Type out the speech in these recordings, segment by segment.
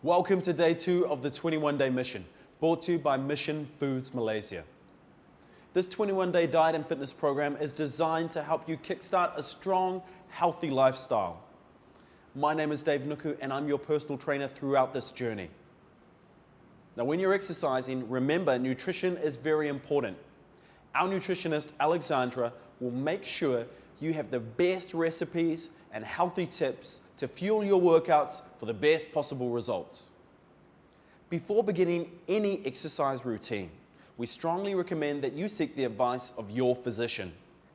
Welcome to day 2 of the 21-day mission, brought to you by Mission Foods Malaysia. This 21-day diet and fitness program is designed to help you kickstart a strong, healthy lifestyle. My name is Dave Nuku and I'm your personal trainer throughout this journey. Now when you're exercising, remember nutrition is very important. Our nutritionist, Alexandra, will make sure you have the best recipes and healthy tips to fuel your workouts for the best possible results. Before beginning any exercise routine, we strongly recommend that you seek the advice of your physician.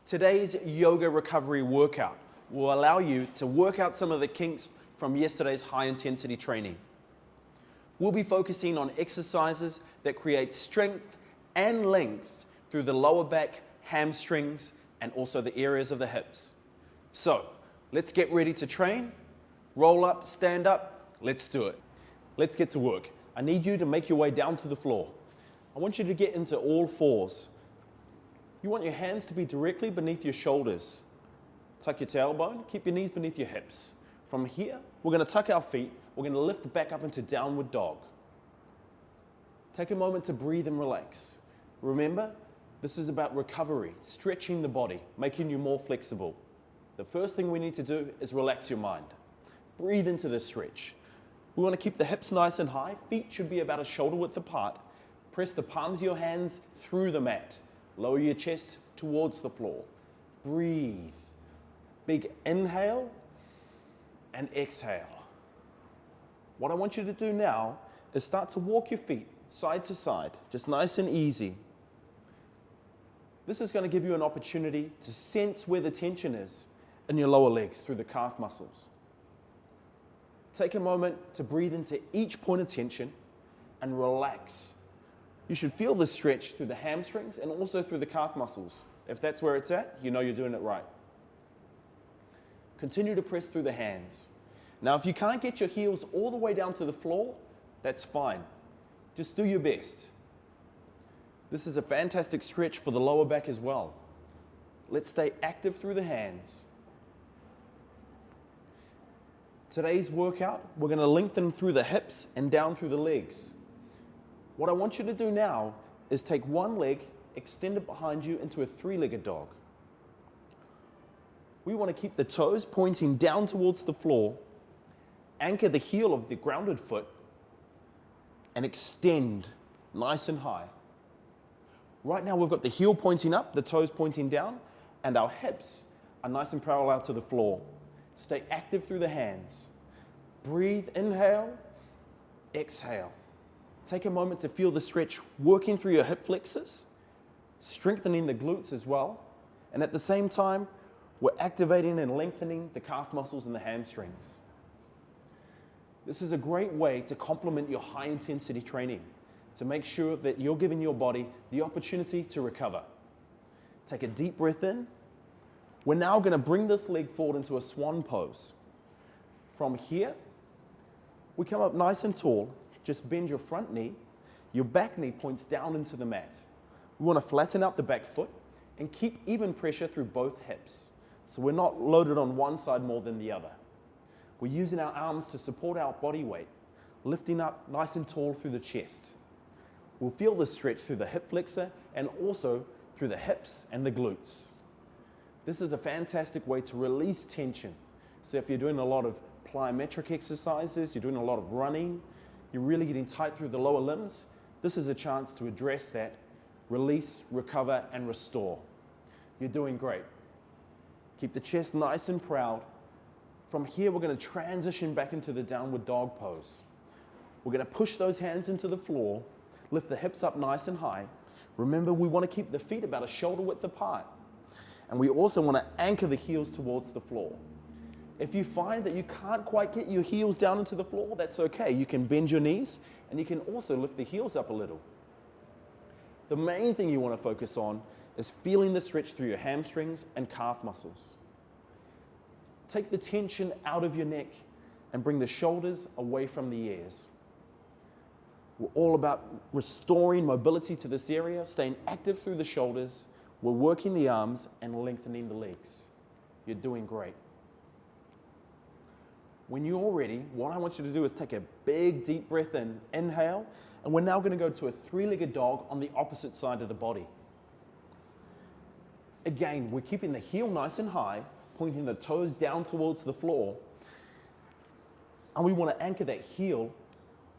Today's yoga recovery workout will allow you to work out some of the kinks from yesterday's high-intensity training. We'll be focusing on exercises that create strength and length through the lower back, hamstrings, and also the areas of the hips. So, let's get ready to train. Roll up, stand up, let's do it. Let's get to work. I need you to make your way down to the floor. I want you to get into all fours. You want your hands to be directly beneath your shoulders. Tuck your tailbone, keep your knees beneath your hips. From here, we're going to tuck our feet. We're going to lift back up into downward dog. Take a moment to breathe and relax. Remember, this is about recovery, stretching the body, making you more flexible. The first thing we need to do is relax your mind. Breathe into this stretch. We want to keep the hips nice and high. Feet should be about a shoulder width apart. Press the palms of your hands through the mat. Lower your chest towards the floor. Breathe. Big inhale and exhale. What I want you to do now is start to walk your feet side to side, just nice and easy. This is going to give you an opportunity to sense where the tension is in your lower legs through the calf muscles. Take a moment to breathe into each point of tension and relax. You should feel the stretch through the hamstrings and also through the calf muscles. If that's where it's at, you know you're doing it right. Continue to press through the hands. Now, if you can't get your heels all the way down to the floor, that's fine. Just do your best. This is a fantastic stretch for the lower back as well. Let's stay active through the hands. Today's workout, we're going to lengthen through the hips and down through the legs. What I want you to do now is take one leg, extend it behind you into a three-legged dog. We want to keep the toes pointing down towards the floor, anchor the heel of the grounded foot, and extend nice and high. Right now we've got the heel pointing up, the toes pointing down, and our hips are nice and parallel to the floor. Stay active through the hands. Breathe, inhale, exhale. Take a moment to feel the stretch working through your hip flexors, strengthening the glutes as well, and at the same time, we're activating and lengthening the calf muscles and the hamstrings. This is a great way to complement your high-intensity training, to make sure that you're giving your body the opportunity to recover. Take a deep breath in. We're now going to bring this leg forward into a swan pose. From here, we come up nice and tall. Just bend your front knee. Your back knee points down into the mat. We want to flatten out the back foot and keep even pressure through both hips. So we're not loaded on one side more than the other. We're using our arms to support our body weight, lifting up nice and tall through the chest. We'll feel the stretch through the hip flexor and also through the hips and the glutes. This is a fantastic way to release tension. So if you're doing a lot of plyometric exercises, you're doing a lot of running, you're really getting tight through the lower limbs, this is a chance to address that, release, recover, and restore. You're doing great. Keep the chest nice and proud. From here, we're going to transition back into the downward dog pose. We're going to push those hands into the floor, lift the hips up nice and high. Remember, we want to keep the feet about a shoulder width apart. And we also want to anchor the heels towards the floor. If you find that you can't quite get your heels down into the floor, that's okay. You can bend your knees and you can also lift the heels up a little. The main thing you want to focus on is feeling the stretch through your hamstrings and calf muscles. Take the tension out of your neck and bring the shoulders away from the ears. We're all about restoring mobility to this area, staying active through the shoulders. We're working the arms and lengthening the legs. You're doing great. When you're ready, what I want you to do is take a big, deep breath in, inhale, and we're now going to go to a three-legged dog on the opposite side of the body. Again, we're keeping the heel nice and high, pointing the toes down towards the floor, and we want to anchor that heel,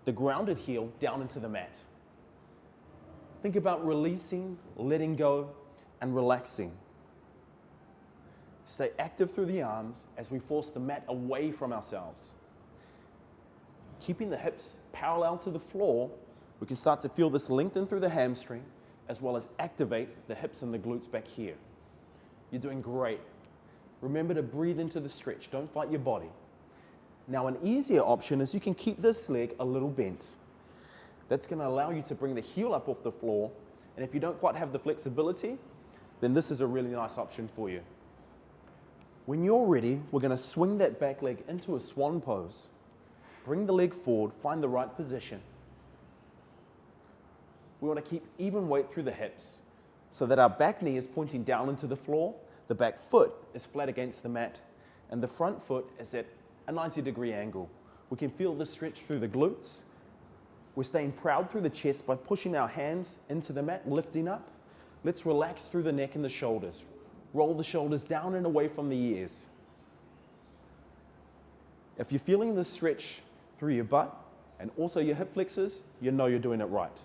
the grounded heel, down into the mat. Think about releasing, letting go, and relaxing. Stay active through the arms as we force the mat away from ourselves. Keeping the hips parallel to the floor, we can start to feel this lengthen through the hamstring, as well as activate the hips and the glutes back here. You're doing great. Remember to breathe into the stretch. Don't fight your body. Now, an easier option is you can keep this leg a little bent. That's going to allow you to bring the heel up off the floor. And if you don't quite have the flexibility, then this is a really nice option for you. When you're ready, we're going to swing that back leg into a swan pose. Bring the leg forward, find the right position. We want to keep even weight through the hips so that our back knee is pointing down into the floor, the back foot is flat against the mat, and the front foot is at a 90-degree angle. We can feel the stretch through the glutes. We're staying proud through the chest by pushing our hands into the mat, lifting up. Let's relax through the neck and the shoulders. Roll the shoulders down and away from the ears. If you're feeling the stretch through your butt and also your hip flexors, you know you're doing it right.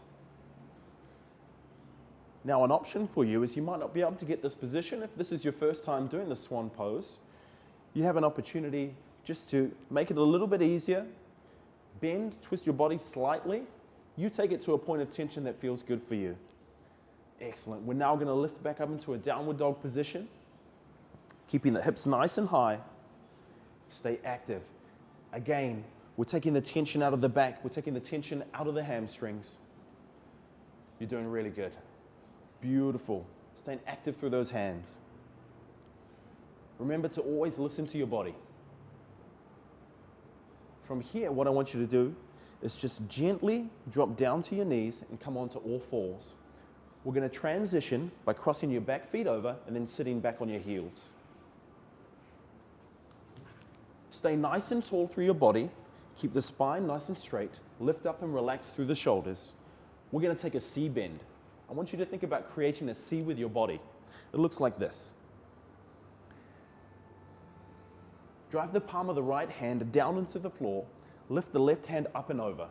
Now, an option for you is you might not be able to get this position. If this is your first time doing the swan pose, you have an opportunity just to make it a little bit easier. Bend, twist your body slightly. You take it to a point of tension that feels good for you. Excellent. We're now going to lift back up into a downward dog position, keeping the hips nice and high. Stay active. Again, we're taking the tension out of the back. We're taking the tension out of the hamstrings. You're doing really good. Beautiful. Staying active through those hands. Remember to always listen to your body. From here, what I want you to do is just gently drop down to your knees and come onto all fours. We're going to transition by crossing your back feet over and then sitting back on your heels. Stay nice and tall through your body. Keep the spine nice and straight. Lift up and relax through the shoulders. We're going to take a C bend. I want you to think about creating a C with your body. It looks like this. Drive the palm of the right hand down into the floor. Lift the left hand up and over.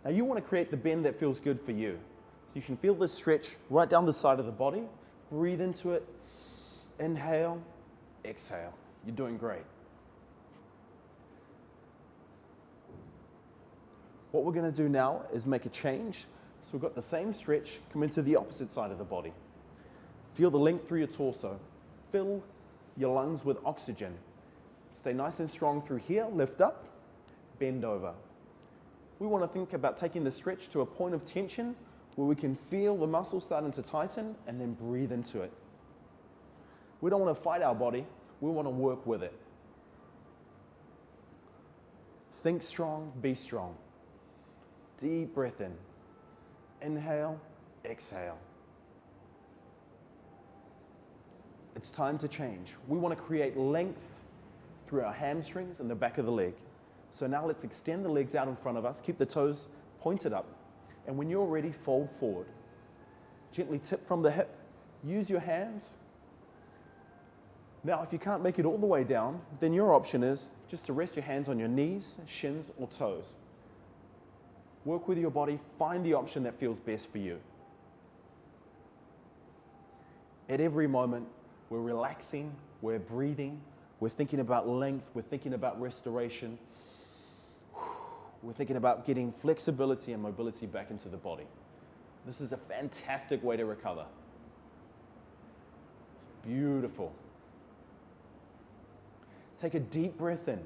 Now you want to create the bend that feels good for you. You can feel this stretch right down the side of the body. Breathe into it. Inhale, exhale. You're doing great. What we're going to do now is make a change. So we've got the same stretch, come into the opposite side of the body. Feel the length through your torso. Fill your lungs with oxygen. Stay nice and strong through here. Lift up, bend over. We want to think about taking the stretch to a point of tension where we can feel the muscles starting to tighten and then breathe into it. We don't want to fight our body, we want to work with it. Think strong, be strong. Deep breath in. Inhale, exhale. It's time to change. We want to create length through our hamstrings and the back of the leg. So now let's extend the legs out in front of us, keep the toes pointed up. And when you're ready, fold forward. Gently tip from the hip. Use your hands. Now, if you can't make it all the way down, then your option is just to rest your hands on your knees, shins, or toes. Work with your body. Find the option that feels best for you. At every moment, we're relaxing, we're breathing, we're thinking about length, we're thinking about restoration. We're thinking about getting flexibility and mobility back into the body. This is a fantastic way to recover. Beautiful. Take a deep breath in.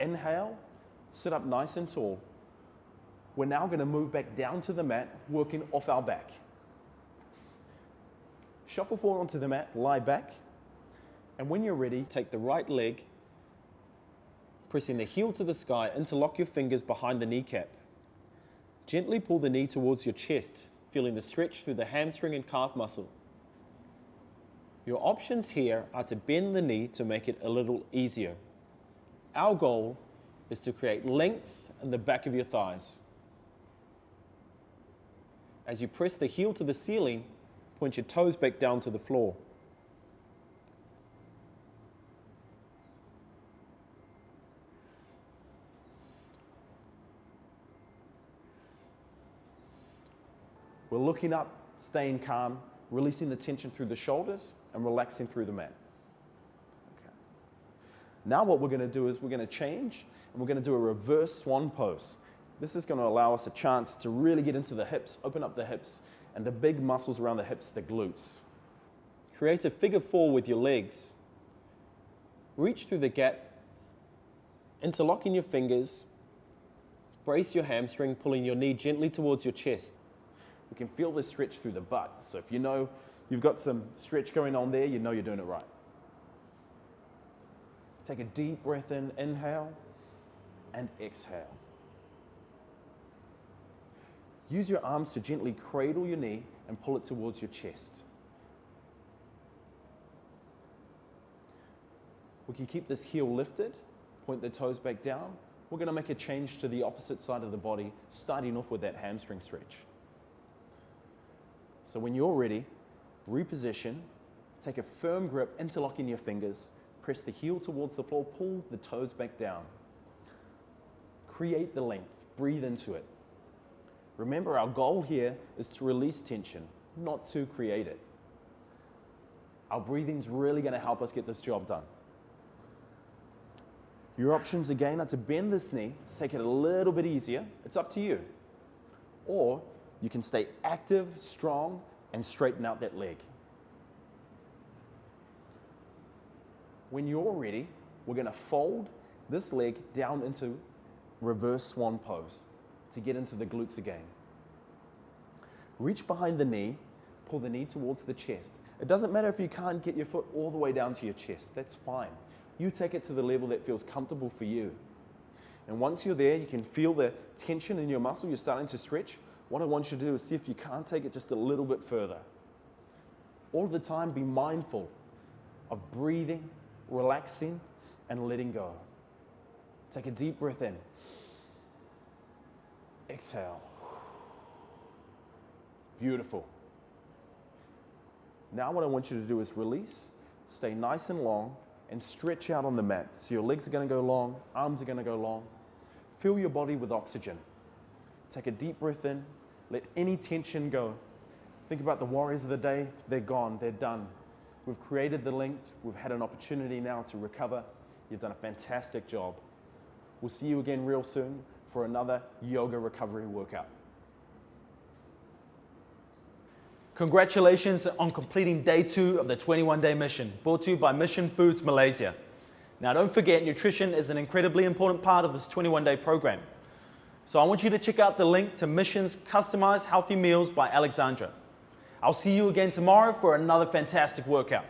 Inhale, sit up nice and tall. We're now going to move back down to the mat, working off our back. Shuffle forward onto the mat, lie back. And when you're ready, take the right leg, pressing the heel to the sky, interlock your fingers behind the kneecap. Gently pull the knee towards your chest, feeling the stretch through the hamstring and calf muscle. Your options here are to bend the knee to make it a little easier. Our goal is to create length in the back of your thighs. As you press the heel to the ceiling, point your toes back down to the floor. We're looking up, staying calm, releasing the tension through the shoulders and relaxing through the mat. Okay. Now what we're going to do is we're going to change and we're going to do a reverse swan pose. This is going to allow us a chance to really get into the hips, open up the hips and the big muscles around the hips, the glutes. Create a figure four with your legs. Reach through the gap, interlocking your fingers, brace your hamstring, pulling your knee gently towards your chest. You can feel the stretch through the butt. So if you know you've got some stretch going on there, you know you're doing it right. Take a deep breath in, inhale and exhale. Use your arms to gently cradle your knee and pull it towards your chest. We can keep this heel lifted, point the toes back down. We're going to make a change to the opposite side of the body, starting off with that hamstring stretch. So when you're ready, reposition, take a firm grip, interlocking your fingers, press the heel towards the floor, pull the toes back down. Create the length, breathe into it. Remember, our goal here is to release tension, not to create it. Our breathing's really going to help us get this job done. Your options again are to bend this knee, to take it a little bit easier. It's up to you. Or you can stay active, strong, and straighten out that leg. When you're ready, we're going to fold this leg down into reverse swan pose to get into the glutes again. Reach behind the knee, pull the knee towards the chest. It doesn't matter if you can't get your foot all the way down to your chest, that's fine. You take it to the level that feels comfortable for you. And once you're there, you can feel the tension in your muscle, you're starting to stretch. What I want you to do is see if you can't take it just a little bit further. All the time, be mindful of breathing, relaxing, and letting go. Take a deep breath in. Exhale. Beautiful. Now what I want you to do is release, stay nice and long, and stretch out on the mat. So your legs are going to go long, arms are going to go long. Fill your body with oxygen. Take a deep breath in. Let any tension go. Think about the warriors of the day. They're gone. They're done. We've created the length. We've had an opportunity now to recover. You've done a fantastic job. We'll see you again real soon for another yoga recovery workout. Congratulations on completing day 2 of the 21-day mission, brought to you by Mission Foods Malaysia. Now don't forget, nutrition is an incredibly important part of this 21-day program. So I want you to check out the link to Mission's Customized Healthy Meals by Alexandra. I'll see you again tomorrow for another fantastic workout.